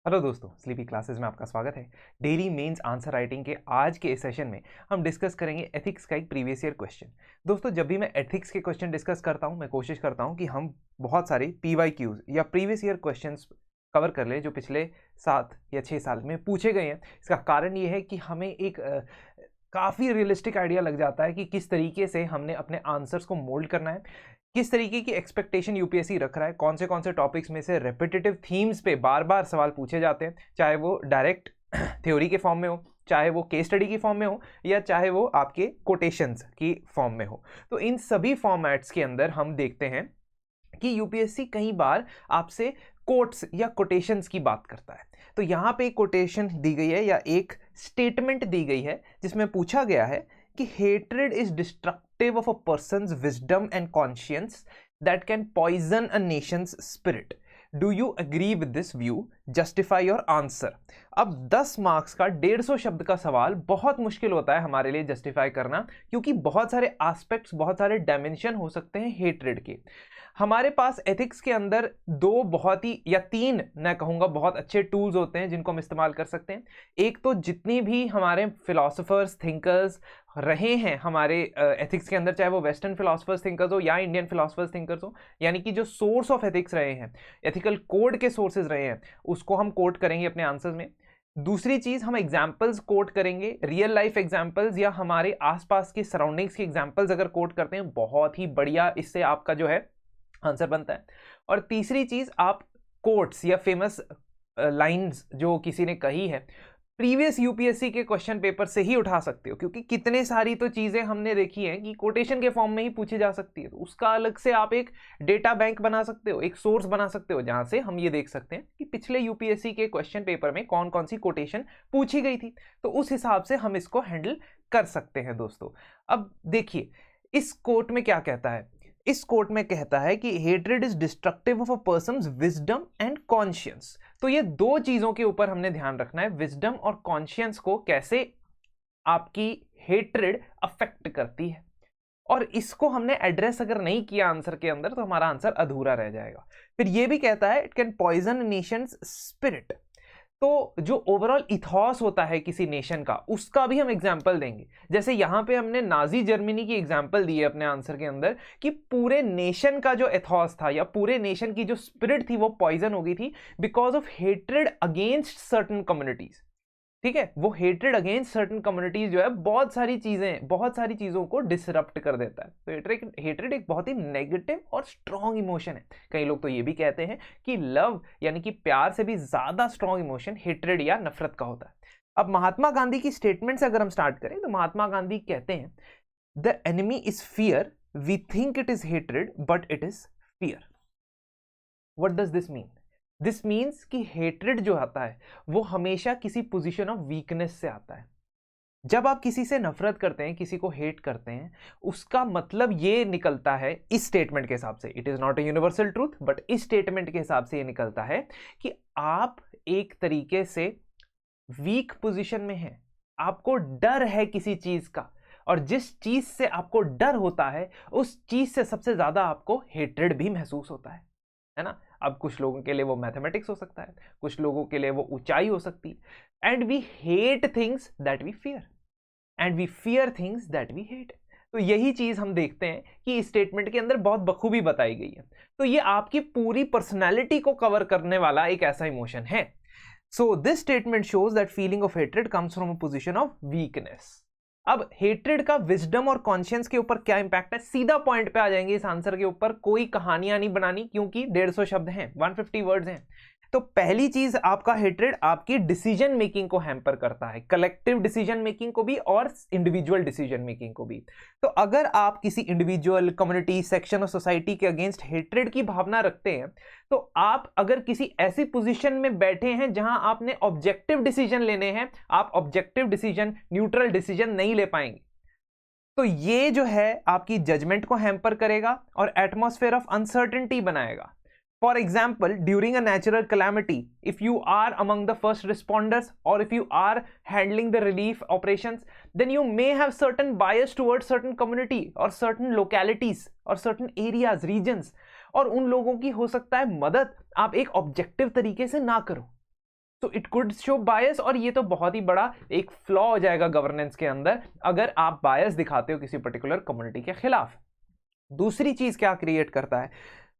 Hello दोस्तों, sleepy classes में आपका स्वागत है। डेली मेंस आंसर राइटिंग के आज के इस सेशन में हम डिस्कस करेंगे एथिक्स का एक प्रीवियस ईयर क्वेश्चन। दोस्तों, जब भी मैं एथिक्स के क्वेश्चन डिस्कस करता हूं, मैं कोशिश करता हूं कि हम बहुत सारे PYQs या प्रीवियस ईयर क्वेश्चंस कवर कर लें जो पिछले 7 या 6 साल में पूछे गए हैं। इसका कारण ये है कि हमें एक काफ़ी रियलिस्टिक आइडिया लग जाता है कि किस तरीके से हमने अपने आंसर्स को मोल्ड करना है, किस तरीके की एक्सपेक्टेशन यूपीएससी रख रहा है, कौन से टॉपिक्स में से रेपिटेटिव थीम्स पे बार बार सवाल पूछे जाते हैं, चाहे वो डायरेक्ट थ्योरी के फॉर्म में हो, चाहे वो केस स्टडी की फॉर्म में हो, या चाहे वो आपके कोटेशंस की फॉर्म में हो। तो इन सभी फॉर्मेट्स के अंदर हम देखते हैं कि यूपीएससी कई बार आपसे कोट्स या कोटेशंस की बात करता है। तो यहाँ पे एक कोटेशन दी गई है या एक स्टेटमेंट दी गई है जिसमें पूछा गया है कि hatred is destructive of a person's wisdom and conscience that can poison a nation's spirit. Do you agree with this view? Justify your answer. अब 10 मार्क्स का 150 शब्द का सवाल बहुत मुश्किल होता है हमारे लिए जस्टिफाई करना, क्योंकि बहुत सारे एस्पेक्ट्स, बहुत सारे डायमेंशन हो सकते हैं हेट्रेड के। हमारे पास एथिक्स के अंदर 2 बहुत ही या 3 मैं कहूँगा बहुत अच्छे टूल्स होते हैं जिनको हम इस्तेमाल कर सकते हैं। एक तो जितनी भी हमारे फिलोसोफर्स थिंकर्स रहे हैं हमारे एथिक्स के अंदर, चाहे वो वेस्टर्न फिलोसोफर्स थिंकर्स हो या इंडियन फिलोसोफर्स थिंकर्स हो, यानी कि जो सोर्स ऑफ एथिक्स रहे हैं, एथिकल कोड के सोर्सेज रहे हैं, उसको हम कोट करेंगे अपने आंसर्स में। दूसरी चीज, हम एग्जाम्पल्स कोट करेंगे, रियल लाइफ एग्जाम्पल्स या हमारे आसपास की सराउंडिंग्स के एग्जाम्पल्स अगर कोट करते हैं, बहुत ही बढ़िया इससे आपका जो है आंसर बनता है। और तीसरी चीज, आप कोट्स या फेमस लाइंस जो किसी ने कही है प्रीवियस यूपीएससी के क्वेश्चन पेपर से ही उठा सकते हो, क्योंकि कितने सारी तो चीजें हमने देखी हैं कि कोटेशन के फॉर्म में ही पूछी जा सकती है। तो उसका अलग से आप एक डेटा बैंक बना सकते हो, एक सोर्स बना सकते हो, जहां से हम ये देख सकते हैं कि पिछले यूपीएससी के क्वेश्चन पेपर में कौन कौन सी कोटेशन पूछी गई थी। तो उस हिसाब से हम इसको हैंडल कर सकते हैं दोस्तों। अब देखिए इस कोट में क्या कहता है। इस कोट में कहता है कि hatred is destructive of a person's wisdom and conscience. तो ये 2 चीजों के ऊपर हमने ध्यान रखना है, विजडम और कॉन्शियंस को कैसे आपकी हेट्रेड अफेक्ट करती है। और इसको हमने एड्रेस अगर नहीं किया आंसर के अंदर तो हमारा आंसर अधूरा रह जाएगा। फिर ये भी कहता है it can poison nation's spirit. तो जो ओवरऑल इथॉस होता है किसी नेशन का, उसका भी हम एग्जाम्पल देंगे। जैसे यहां पे हमने नाजी जर्मनी की एग्जाम्पल दी है अपने आंसर के अंदर कि पूरे नेशन का जो एथॉस था या पूरे नेशन की जो स्पिरिट थी वो पॉइजन हो गई थी because of hatred against certain communities. ठीक है, वो हेट्रेड अगेंस्ट सर्टन कम्युनिटीज जो है बहुत सारी चीजों को डिसरप्ट कर देता है। तो हेट्रेड एक बहुत ही नेगेटिव और स्ट्रॉन्ग इमोशन है। कई लोग तो ये भी कहते हैं कि लव यानी कि प्यार से भी ज्यादा स्ट्रॉन्ग इमोशन हेट्रेड या नफरत का होता है। अब महात्मा गांधी की स्टेटमेंट से अगर हम स्टार्ट करें तो महात्मा गांधी कहते हैं the enemy is fear, we think it is hatred but it is fear. What does this mean? This means कि हेट्रेड जो आता है वो हमेशा किसी पोजीशन ऑफ वीकनेस से आता है। जब आप किसी से नफरत करते हैं, किसी को हेट करते हैं, उसका मतलब ये निकलता है इस स्टेटमेंट के हिसाब से, it is not a universal truth but इस स्टेटमेंट के हिसाब से ये निकलता है कि आप एक तरीके से वीक पोजीशन में हैं, आपको डर है किसी चीज का, और जिस चीज से आपको डर होता है उस चीज से सबसे ज्यादा आपको हेट्रेड भी महसूस होता है ना। अब कुछ लोगों के लिए वो मैथमेटिक्स हो सकता है, कुछ लोगों के लिए वो ऊंचाई हो सकती है। And we hate things that we fear and we fear things that we hate. तो यही चीज हम देखते हैं कि इस स्टेटमेंट के अंदर बहुत बखूबी बताई गई है। तो ये आपकी पूरी पर्सनैलिटी को कवर करने वाला एक ऐसा इमोशन है। So this statement shows that feeling of hatred comes from a position of weakness. अब हेट्रेड का विजडम और कॉन्शियंस के ऊपर क्या इंपैक्ट है, सीधा पॉइंट पे आ जाएंगे इस आंसर के ऊपर। कोई कहानियां नहीं बनानी, क्योंकि 150 शब्द हैं, 150 वर्ड्स हैं। तो पहली चीज, आपका हेट्रेड आपकी डिसीजन मेकिंग को हैम्पर करता है, कलेक्टिव डिसीजन मेकिंग को भी और इंडिविजुअल डिसीजन मेकिंग को भी। तो अगर आप किसी individual, community, section of society के अगेंस्ट हेट्रेड की भावना रखते हैं, तो आप अगर किसी ऐसी पोजीशन में बैठे हैं जहां आपने ऑब्जेक्टिव डिसीजन लेने हैं, आप ऑब्जेक्टिव डिसीजन, न्यूट्रल डिसीजन नहीं ले पाएंगे। तो ये जो है आपकी जजमेंट को हैम्पर करेगा और एटमॉस्फेयर ऑफ अनसर्टेनिटी बनाएगा। For example, during a natural calamity, if you are among the first responders or if you are handling the relief operations, then you may have certain bias towards certain community or certain localities or certain areas, regions, और उन लोगों की हो सकता है मदद आप एक ऑब्जेक्टिव तरीके से ना करो। तो इट कुड शो बायस, और ये तो बहुत ही बड़ा एक फ्लॉ हो जाएगा गवर्नेंस के अंदर अगर आप बायस दिखाते हो किसी पर्टिकुलर कम्युनिटी के खिलाफ। दूसरी चीज क्या क्रिएट करता है?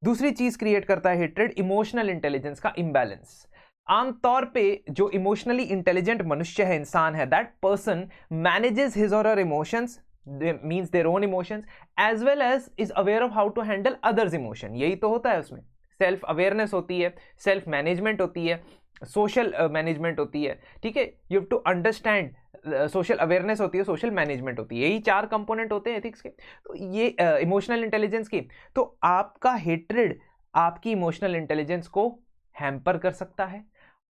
दूसरी चीज क्रिएट करता है हेट्रेड, इमोशनल इंटेलिजेंस का इम्बैलेंस। आमतौर पे जो इमोशनली इंटेलिजेंट मनुष्य है, इंसान है, दैट पर्सन मैनेजेस हिज और her emotions, means their own emotions, as well as is aware of how to handle others emotion. यही तो होता है उसमें, सेल्फ अवेयरनेस होती है, सेल्फ मैनेजमेंट होती है, सोशल मैनेजमेंट होती है, ठीक है। You have to understand, social awareness होती है, सोशल मैनेजमेंट होती है, यही 4 कंपोनेंट होते हैं एथिक्स के। तो ये इमोशनल इंटेलिजेंस की, तो आपका हेट्रेड आपकी इमोशनल इंटेलिजेंस को हैम्पर कर सकता है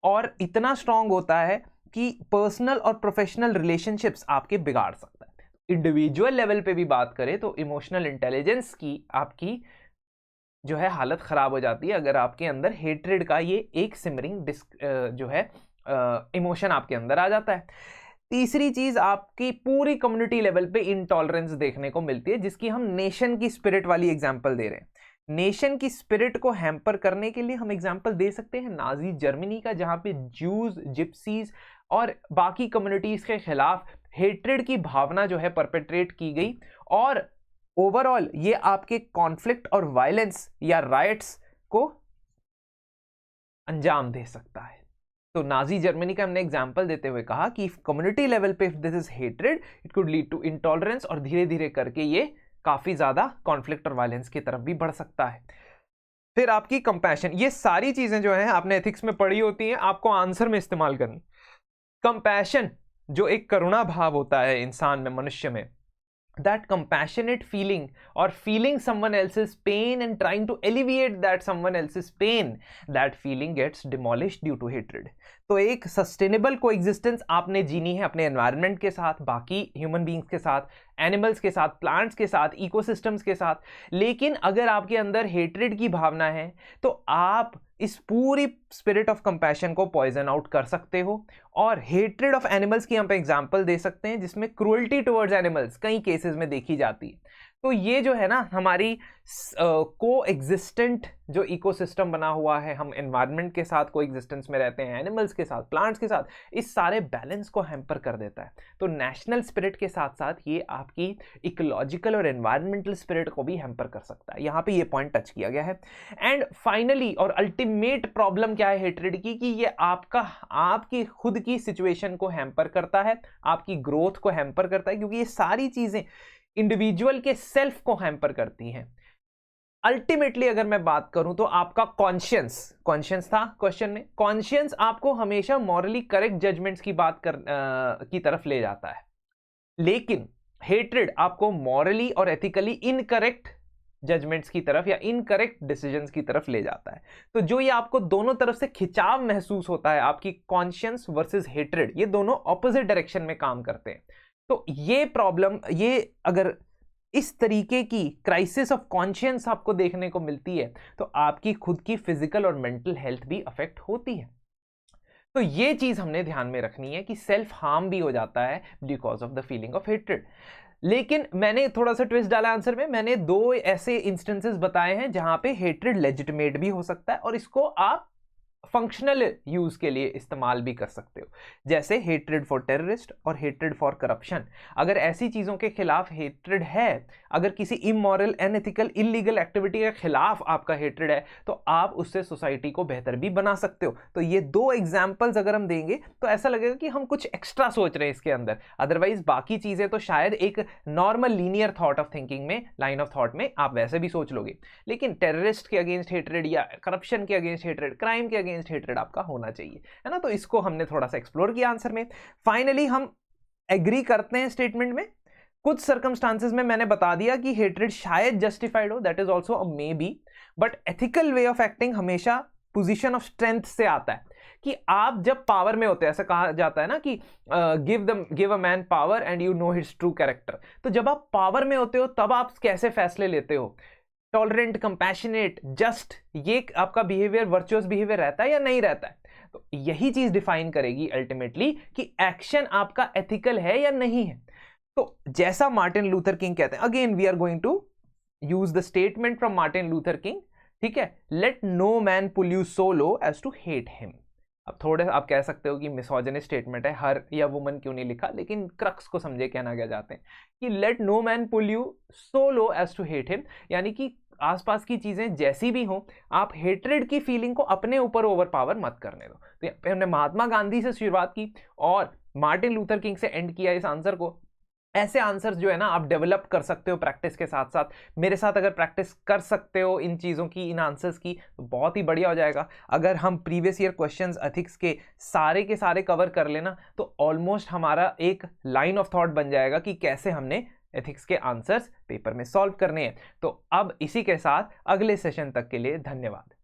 और इतना स्ट्रांग होता है कि पर्सनल और प्रोफेशनल रिलेशनशिप्स आपके बिगाड़ सकता है। इंडिविजुअल लेवल पे भी बात करें तो इमोशनल इंटेलिजेंस की आपकी जो है हालत खराब हो जाती है अगर आपके अंदर हेट्रेड का ये एक सिमरिंग जो है इमोशन आपके अंदर आ जाता है। तीसरी चीज, आपकी पूरी कम्युनिटी लेवल पे इनटॉलरेंस देखने को मिलती है, जिसकी हम नेशन की स्पिरिट वाली एग्जांपल दे रहे हैं। नेशन की स्पिरिट को हैम्पर करने के लिए हम एग्जांपल दे सकते हैं नाजी जर्मनी का, जहां पे ज्यूज, जिप्सीज और बाकी कम्युनिटीज के खिलाफ हेट्रेड की भावना जो है परपेट्रेट की गई, और ओवरऑल ये आपके कॉन्फ्लिक्ट और वायलेंस या राइट्स को अंजाम दे सकता है। तो नाजी जर्मनी का हमने एग्जांपल देते हुए कहा कि कम्युनिटी लेवल पे if this is hatred it could lead to intolerance, और धीरे धीरे करके ये काफी ज्यादा कॉन्फ्लिक्ट और वायलेंस की तरफ भी बढ़ सकता है। फिर आपकी कंपैशन, ये सारी चीजें जो हैं आपने एथिक्स में पढ़ी होती हैं, आपको आंसर में इस्तेमाल करनी। कंपैशन जो एक करुणा भाव होता है इंसान में, मनुष्य में, that compassionate feeling or feeling someone else's pain and trying to alleviate that someone else's pain, that feeling gets demolished due to hatred। तो एक सस्टेनेबल कोएग्जिस्टेंस आपने जीनी है अपने एनवायरनमेंट के साथ, बाकी ह्यूमन बींग्स के साथ, एनिमल्स के साथ, प्लांट्स के साथ, इकोसिस्टम्स के साथ। लेकिन अगर आपके अंदर हेट्रेड की भावना है तो आप इस पूरी स्पिरिट ऑफ कंपैशन को पॉइजन आउट कर सकते हो। और हेट्रेड ऑफ एनिमल्स की हम पे एग्जांपल दे सकते हैं, जिसमें क्रूअल्टी टुवर्ड्स एनिमल्स कई केसेस में देखी जाती है। तो ये जो है ना हमारी को एग्जिस्टेंट जो इकोसिस्टम बना हुआ है, हम एनवायरनमेंट के साथ को एग्जिस्टेंस में रहते हैं, एनिमल्स के साथ, प्लांट्स के साथ, इस सारे बैलेंस को हैम्पर कर देता है। तो नेशनल स्पिरिट के साथ साथ ये आपकी इकोलॉजिकल और एनवायरमेंटल स्पिरिट को भी हैम्पर कर सकता है। यहाँ पे ये पॉइंट टच किया गया है। एंड फाइनली और अल्टीमेट प्रॉब्लम क्या है हेट्रेड की, कि ये आपकी खुद की सिचुएशन को हैम्पर करता है, आपकी ग्रोथ को हैम्पर करता है, क्योंकि ये सारी चीजें इंडिविजुअल के सेल्फ को हैम्पर करती हैं। अल्टीमेटली अगर मैं बात करूं तो आपका कॉन्शियंस था क्वेश्चन में, कॉन्शियंस आपको हमेशा मॉरली करेक्ट जजमेंट्स की की तरफ ले जाता है, लेकिन हेट्रेड आपको मॉरली और एथिकली इनकरेक्ट जजमेंट्स की तरफ या इनकरेक्ट डिसीजंस की तरफ ले जाता है। तो जो ये आपको दोनों तरफ से खिंचाव महसूस होता है, आपकी कॉन्शियंस वर्सेस हेट्रेड, ये दोनों ऑपोजिट डायरेक्शन में काम करते हैं। तो ये प्रॉब्लम, ये अगर इस तरीके की क्राइसिस ऑफ कॉन्शियंस आपको देखने को मिलती है तो आपकी खुद की फिजिकल और मेंटल हेल्थ भी अफेक्ट होती है। तो ये चीज हमने ध्यान में रखनी है कि सेल्फ हार्म भी हो जाता है because of the feeling of hatred. लेकिन मैंने थोड़ा सा ट्विस्ट डाला आंसर में, मैंने 2 ऐसे इंस्टेंसेस बताए हैं जहां पे हेट्रेड लेजिटिमेट भी हो सकता है और इसको आप फंक्शनल यूज के लिए इस्तेमाल भी कर सकते हो, जैसे हेट्रेड फॉर टेररिस्ट और हेट्रेड फॉर करप्शन। अगर ऐसी चीजों के खिलाफ हेट्रेड है, अगर किसी इमोरल, अनएथिकल, इलीगल एक्टिविटी के खिलाफ आपका हेट्रेड है, तो आप उससे सोसाइटी को बेहतर भी बना सकते हो। तो ये 2 एग्जाम्पल्स अगर हम देंगे तो ऐसा लगेगा कि हम कुछ एक्स्ट्रा सोच रहे हैं इसके अंदर, अदरवाइज बाकी चीजें तो शायद एक normal linear thought of thinking में, लाइन ऑफ थॉट में आप वैसे भी सोच लोगे। लेकिन टेररिस्ट के अगेंस्ट हेट्रेड या करप्शन के अगेंस्ट हेट्रेड, क्राइम के अगेंस्ट हेट्रेड आपका होना चाहिए, है ना। तो इसको हमने थोड़ा सा एक्सप्लोर किया आंसर में। फाइनली हम एग्री करते हैं स्टेटमेंट में, कुछ सर्कमस्टांसेस में मैंने बता दिया कि हेट्रेड शायद जस्टिफाइड हो, that is also a may be, but ethical way of acting हमेशा पोजीशन ऑफ स्ट्रेंथ से आता है। कि आप जब पावर में होते हैं, ऐसा कहा जाता है ना कि give a man power and you know his true character. तो जब आप पावर में होते हो तब आप कैसे फैसले लेते हो, टॉलरेंट, कंपैशनेट, जस्ट, ये आपका बिहेवियर वर्चुअस बिहेवियर रहता है या नहीं रहता है। तो यही चीज डिफाइन करेगी अल्टीमेटली कि एक्शन आपका एथिकल है या नहीं है। तो जैसा मार्टिन लूथर किंग कहते हैं, again we are going to use the statement from Martin Luther King, ठीक है, let no man pull you so low as to hate him. अब थोड़े आप कह सकते हो कि मिसोजिनिस्ट स्टेटमेंट है, हर या वुमन क्यों नहीं लिखा, लेकिन क्रक्स को समझे कहना क्या चाहते हैं कि let no man pull you so low as to hate him, यानी कि आसपास की चीजें जैसी भी हों, आप हेट्रेड की फीलिंग को अपने ऊपर ओवर पावर मत करने दो। तो यहाँ पे हमने महात्मा गांधी से शुरुआत की और मार्टिन लूथर किंग से एंड किया इस आंसर को। ऐसे आंसर्स जो है ना आप डेवलप कर सकते हो प्रैक्टिस के साथ साथ। मेरे साथ अगर प्रैक्टिस कर सकते हो इन चीज़ों की, इन आंसर्स की, तो बहुत ही बढ़िया हो जाएगा। अगर हम प्रीवियस ईयर क्वेश्चंस एथिक्स के सारे कवर कर लेना तो ऑलमोस्ट हमारा एक लाइन ऑफ थॉट बन जाएगा कि कैसे हमने एथिक्स के आंसर्स पेपर में सॉल्व करने हैं। तो अब इसी के साथ अगले सेशन तक के लिए धन्यवाद।